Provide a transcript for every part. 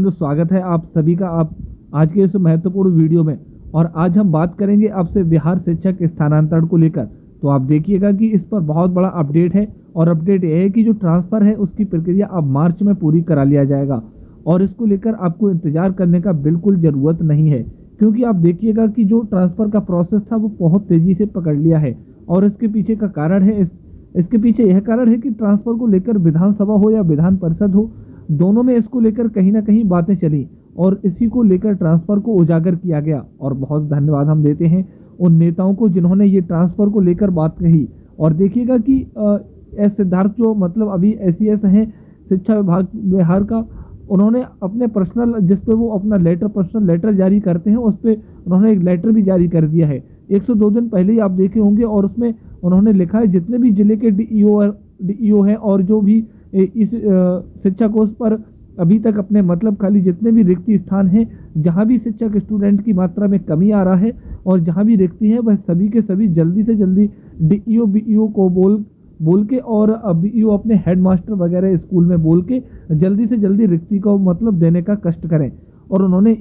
नमस्कार, स्वागत है आप सभी का आप आज के इस महत्वपूर्ण वीडियो में। और आज हम बात करेंगे आपसे बिहार शिक्षक स्थानांतरण को लेकर। तो आप देखिएगा कि इस पर बहुत बड़ा अपडेट है और अपडेट यह है कि जो ट्रांसफ़र है उसकी प्रक्रिया अब मार्च में पूरी करा लिया जाएगा और इसको लेकर आपको इंतजार करने का बिल्कुल ज़रूरत नहीं है, क्योंकि आप देखिएगा कि जो ट्रांसफ़र का प्रोसेस था वो बहुत तेज़ी से पकड़ लिया है। और इसके पीछे का कारण है इसके पीछे यह कारण है कि ट्रांसफ़र को लेकर विधानसभा हो या विधान परिषद हो, दोनों में इसको लेकर कहीं ना कहीं बातें चली और इसी को लेकर ट्रांसफ़र को उजागर किया गया। और बहुत धन्यवाद हम देते हैं उन नेताओं को जिन्होंने ये ट्रांसफ़र को लेकर बात कही। और देखिएगा कि एस सिद्धार्थ जो मतलब अभी SES हैं शिक्षा विभाग बिहार का, उन्होंने अपने पर्सनल जिस पे वो अपना पर्सनल लेटर जारी करते हैं उस पर उन्होंने एक लेटर भी जारी कर दिया है 102 दिन पहले ही आप देखे होंगे। और उसमें उन्होंने लिखा है जितने भी जिले के DEO हैं और जो भी इस शिक्षा कोर्स पर अभी तक अपने मतलब खाली जितने भी रिक्ति स्थान हैं, जहां भी शिक्षक स्टूडेंट की मात्रा में कमी आ रहा है और जहां भी रिक्ति है वह सभी के सभी जल्दी से जल्दी BEO को बोल के और BEO अपने हेडमास्टर वगैरह स्कूल में बोल के जल्दी से जल्दी रिक्ति को मतलब देने का कष्ट करें। और उन्होंने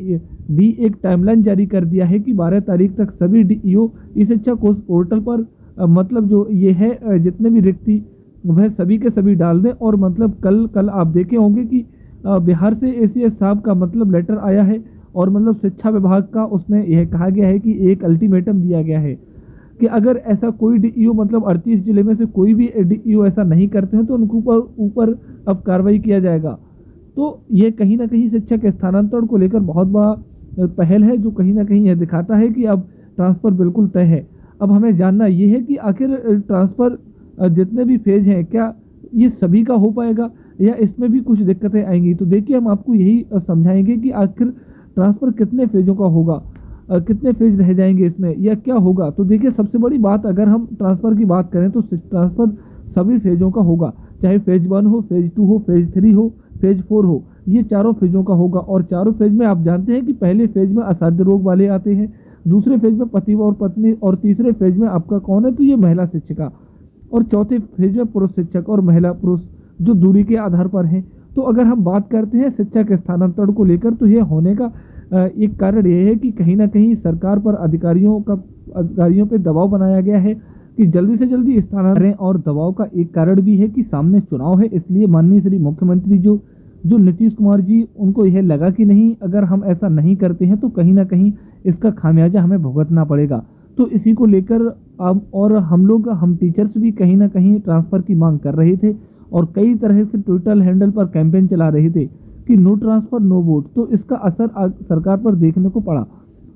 भी एक टाइमलाइन जारी कर दिया है कि 12 तारीख तक सभी DEO इस शिक्षा कोर्स पोर्टल पर मतलब जो ये है जितने भी रिक्ति वह सभी के सभी डाल दें। और मतलब कल आप देखे होंगे कि बिहार से SES साहब का मतलब लेटर आया है और मतलब शिक्षा विभाग का उसमें यह कहा गया है कि एक अल्टीमेटम दिया गया है कि अगर ऐसा कोई DEO मतलब 38 जिले में से कोई भी DEO ऐसा नहीं करते हैं तो उनके ऊपर अब कार्रवाई किया जाएगा। तो ये कहीं ना कहीं शिक्षक स्थानांतरण को लेकर बहुत बड़ा पहल है, जो कहीं ना कहीं यह दिखाता है कि अब ट्रांसफ़र बिल्कुल तय है। अब हमें जानना ये है कि आखिर ट्रांसफ़र जितने भी फेज हैं क्या ये सभी का हो पाएगा या इसमें भी कुछ दिक्कतें आएंगी। तो देखिए हम आपको यही समझाएंगे कि आखिर ट्रांसफ़र कितने फेजों का होगा, कितने फेज रह जाएंगे इसमें या क्या होगा। तो देखिए सबसे बड़ी बात, अगर हम ट्रांसफ़र की बात करें तो ट्रांसफ़र सभी फेजों का होगा, चाहे फेज 1 हो, फेज 2 हो, फेज 3 हो, फेज 4 हो, ये चारों फेजों का होगा। और चारों फेज में आप जानते हैं कि पहले फेज में असाध्य रोग वाले आते हैं, दूसरे फेज में पति और पत्नी, और तीसरे फेज में आपका कौन है तो ये महिला शिक्षिका, और चौथे फेज में पुरुष शिक्षक और महिला पुरुष जो दूरी के आधार पर हैं। तो अगर हम बात करते हैं शिक्षक स्थानांतरण को लेकर तो यह होने का एक कारण यह है कि कहीं ना कहीं सरकार पर अधिकारियों पे दबाव बनाया गया है कि जल्दी से जल्दी स्थानांतरण करें। और दबाव का एक कारण भी है कि सामने चुनाव है, इसलिए माननीय श्री मुख्यमंत्री जो नीतीश कुमार जी, उनको यह लगा कि नहीं अगर हम ऐसा नहीं करते हैं तो कहीं ना कहीं इसका खामियाजा हमें भुगतना पड़ेगा। तो इसी को लेकर हम टीचर्स भी कहीं ना कहीं ट्रांसफ़र की मांग कर रहे थे और कई तरह से ट्विटर हैंडल पर कैंपेन चला रहे थे कि नो ट्रांसफ़र नो वोट। तो इसका असर सरकार पर देखने को पड़ा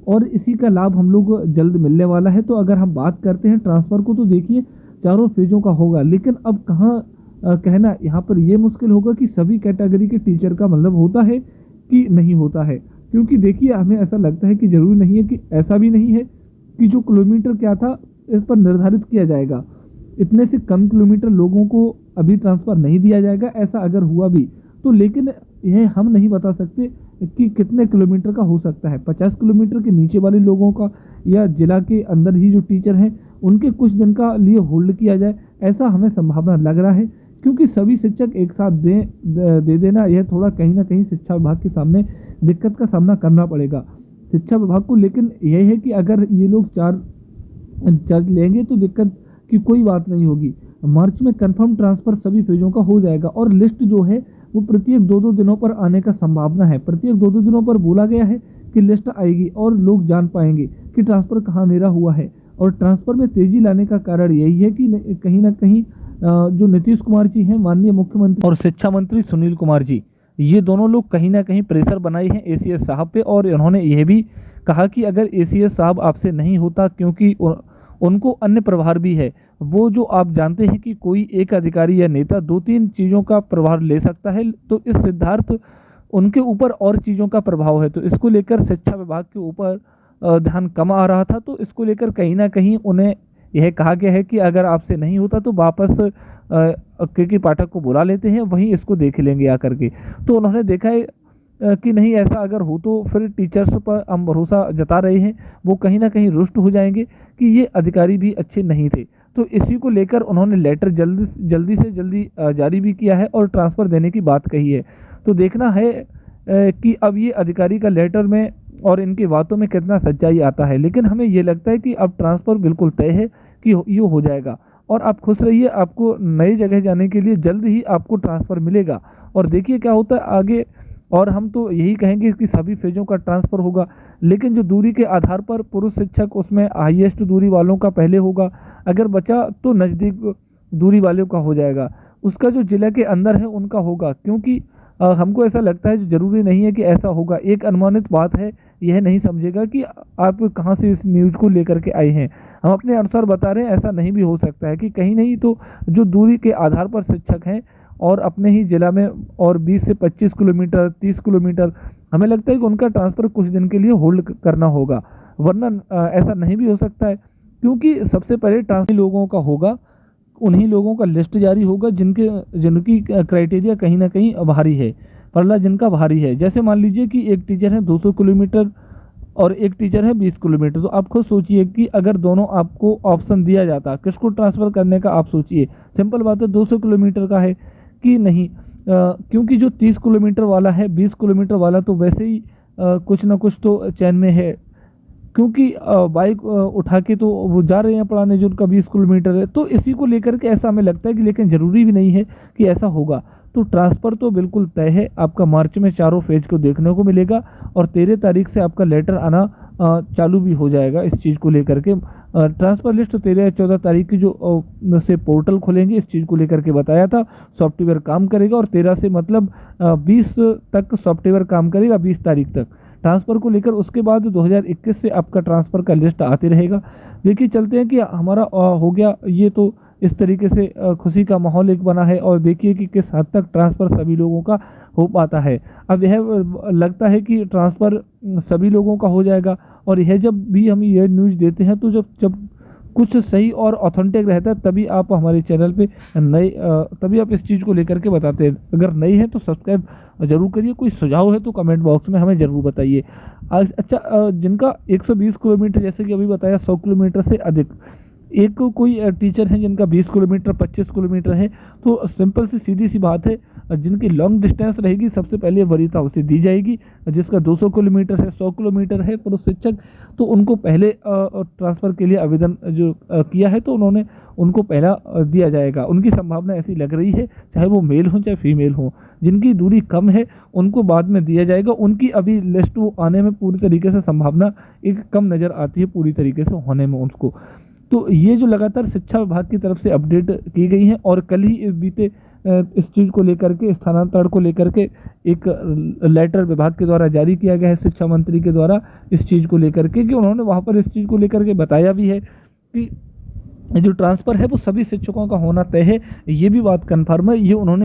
और इसी का लाभ हम लोग जल्द मिलने वाला है। तो अगर हम बात करते हैं ट्रांसफ़र को तो देखिए चारों फेजों का होगा, लेकिन अब कहाँ कहना यहाँ पर यह मुश्किल होगा कि सभी कैटेगरी के टीचर का मतलब होता है कि नहीं होता है। क्योंकि देखिए हमें ऐसा लगता है कि ज़रूरी नहीं है कि ऐसा भी नहीं है कि जो किलोमीटर क्या था इस पर निर्धारित किया जाएगा, इतने से कम किलोमीटर लोगों को अभी ट्रांसफ़र नहीं दिया जाएगा। ऐसा अगर हुआ भी तो लेकिन यह हम नहीं बता सकते कि कितने किलोमीटर का हो सकता है। 50 किलोमीटर के नीचे वाले लोगों का या जिला के अंदर ही जो टीचर हैं उनके कुछ दिन का लिए होल्ड किया जाए, ऐसा हमें संभावना लग रहा है। क्योंकि सभी शिक्षक एक साथ दे देना यह थोड़ा कहीं ना कहीं शिक्षा विभाग के सामने दिक्कत का सामना करना पड़ेगा शिक्षा विभाग को। लेकिन यह है कि अगर ये लोग चार लेंगे तो दिक्कत की कोई बात नहीं होगी। मार्च में कंफर्म ट्रांसफ़र सभी फेजों का हो जाएगा और लिस्ट जो है वो प्रत्येक 2-2 दिनों पर आने का संभावना है। प्रत्येक 2-2 दिनों पर बोला गया है कि लिस्ट आएगी और लोग जान पाएंगे कि ट्रांसफ़र कहाँ मेरा हुआ है। और ट्रांसफ़र में तेज़ी लाने का कारण यही है कि कहीं ना कहीं जो नीतीश कुमार जी हैं, माननीय मुख्यमंत्री, और शिक्षा मंत्री सुनील कुमार जी, ये दोनों लोग कहीं ना कहीं प्रेशर बनाए हैं SES साहब पे। और उन्होंने यह भी कहा कि अगर SES साहब आपसे नहीं होता, क्योंकि उनको अन्य प्रभार भी है, वो जो आप जानते हैं कि कोई एक अधिकारी या नेता 2-3 चीज़ों का प्रभार ले सकता है, तो इस सिद्धार्थ उनके ऊपर और चीज़ों का प्रभाव है। तो इसको लेकर शिक्षा विभाग के ऊपर ध्यान कम आ रहा था। तो इसको लेकर कहीं ना कहीं उन्हें यह कहा गया है कि अगर आपसे नहीं होता तो वापस KK पाठक को बुला लेते हैं, वहीं इसको देख लेंगे आकर के। तो उन्होंने देखा है कि नहीं ऐसा अगर हो तो फिर टीचर्स पर हम भरोसा जता रहे हैं, वो कहीं ना कहीं रुष्ट हो जाएंगे कि ये अधिकारी भी अच्छे नहीं थे। तो इसी को लेकर उन्होंने लेटर जल्दी से जल्दी जारी भी किया है और ट्रांसफ़र देने की बात कही है। तो देखना है कि अब ये अधिकारी का लेटर में और इनकी बातों में कितना सच्चाई आता है, लेकिन हमें ये लगता है कि अब ट्रांसफ़र बिल्कुल तय है कि ये हो जाएगा। और आप खुश रहिए, आपको नई जगह जाने के लिए जल्द ही आपको ट्रांसफ़र मिलेगा। और देखिए क्या होता है आगे। और हम तो यही कहेंगे कि सभी फेज़ों का ट्रांसफ़र होगा, लेकिन जो दूरी के आधार पर पुरुष शिक्षक उसमें हाईएस्ट दूरी वालों का पहले होगा, अगर बचा तो नज़दीक दूरी वालों का हो जाएगा, उसका जो जिला के अंदर है उनका होगा। क्योंकि हमको ऐसा लगता है, ज़रूरी नहीं है कि ऐसा होगा, एक अनुमानित बात है, यह नहीं समझेगा कि आप कहाँ से इस न्यूज़ को लेकर के आए हैं। हम अपने अनुसार बता रहे हैं, ऐसा नहीं भी हो सकता है कि कहीं नहीं तो जो दूरी के आधार पर शिक्षक हैं और अपने ही ज़िला में और 20 से 25 किलोमीटर 30 किलोमीटर, हमें लगता है कि उनका ट्रांसफ़र कुछ दिन के लिए होल्ड करना होगा, वरना ऐसा नहीं भी हो सकता है। क्योंकि सबसे पहले ट्रांसफ़र लोगों का होगा, उन्हीं लोगों का लिस्ट जारी होगा जिनकी क्राइटेरिया कहीं ना कहीं भारी है, पल्ला जिनका भारी है। जैसे मान लीजिए कि एक टीचर है 200 किलोमीटर और एक टीचर है 20 किलोमीटर, तो आप खुद सोचिए कि अगर दोनों आपको ऑप्शन दिया जाता किसको ट्रांसफ़र करने का, आप सोचिए। सिंपल बात है, 200 किलोमीटर का है कि नहीं, क्योंकि जो 30 किलोमीटर वाला है 20 किलोमीटर वाला तो वैसे ही कुछ ना कुछ तो चैन में है, क्योंकि बाइक उठा के तो वो जा रहे हैं पढ़ाने जो उनका 20 किलोमीटर है। तो इसी को लेकर के ऐसा हमें लगता है कि, लेकिन ज़रूरी भी नहीं है कि ऐसा होगा। तो ट्रांसफ़र तो बिल्कुल तय है, आपका मार्च में चारों फेज़ को देखने को मिलेगा और 13 तारीख से आपका लेटर आना चालू भी हो जाएगा इस चीज़ को लेकर के। ट्रांसफ़र लिस्ट 13 या 14 तारीख की जो से पोर्टल खोलेंगे, इस चीज़ को लेकर के बताया था। सॉफ्टवेयर काम करेगा और 13 से मतलब 20 तक सॉफ्टवेयर काम करेगा, 20 तारीख तक ट्रांसफ़र को लेकर। उसके बाद 2021 से आपका ट्रांसफ़र का लिस्ट आते रहेगा। देखिए चलते हैं कि हमारा हो गया ये, तो इस तरीके से खुशी का माहौल एक बना है। और देखिए कि किस हद तक ट्रांसफ़र सभी लोगों का हो पाता है। अब यह लगता है कि ट्रांसफ़र सभी लोगों का हो जाएगा, और यह जब भी हम ये न्यूज़ देते हैं तो जब कुछ सही और ऑथेंटिक रहता है तभी आप हमारे चैनल पे तभी आप इस चीज़ को लेकर के बताते हैं। अगर नए हैं तो सब्सक्राइब ज़रूर करिए, कोई सुझाव है तो कमेंट बॉक्स में हमें ज़रूर बताइए। अच्छा, जिनका 120 किलोमीटर, जैसे कि अभी बताया 100 किलोमीटर से अधिक, एक कोई टीचर हैं जिनका 20 किलोमीटर 25 किलोमीटर है, तो सिंपल सी सीधी सी बात है, जिनकी लॉन्ग डिस्टेंस रहेगी सबसे पहले वरीयता उसे दी जाएगी। जिसका 200 किलोमीटर है 100 किलोमीटर है पुरुष शिक्षक, तो उनको पहले ट्रांसफ़र के लिए आवेदन जो किया है तो उन्होंने उनको पहला दिया जाएगा। उनकी संभावना ऐसी लग रही है, चाहे वो मेल हो चाहे फीमेल हो। जिनकी दूरी कम है उनको बाद में दिया जाएगा। उनकी अभी लिस्ट वो आने में पूरी तरीके से संभावना एक कम नज़र आती है पूरी तरीके से होने में उनको। तो ये जो लगातार शिक्षा विभाग की तरफ से अपडेट की गई है, और कल ही इस चीज़ को लेकर के, स्थानांतरण को लेकर के एक लेटर विभाग के द्वारा जारी किया गया है, शिक्षा मंत्री के द्वारा, इस चीज़ को लेकर के, कि उन्होंने वहाँ पर इस चीज़ को लेकर के बताया भी है कि जो ट्रांसफ़र है वो सभी शिक्षकों का होना तय है। ये भी बात कन्फर्म है, ये उन्होंने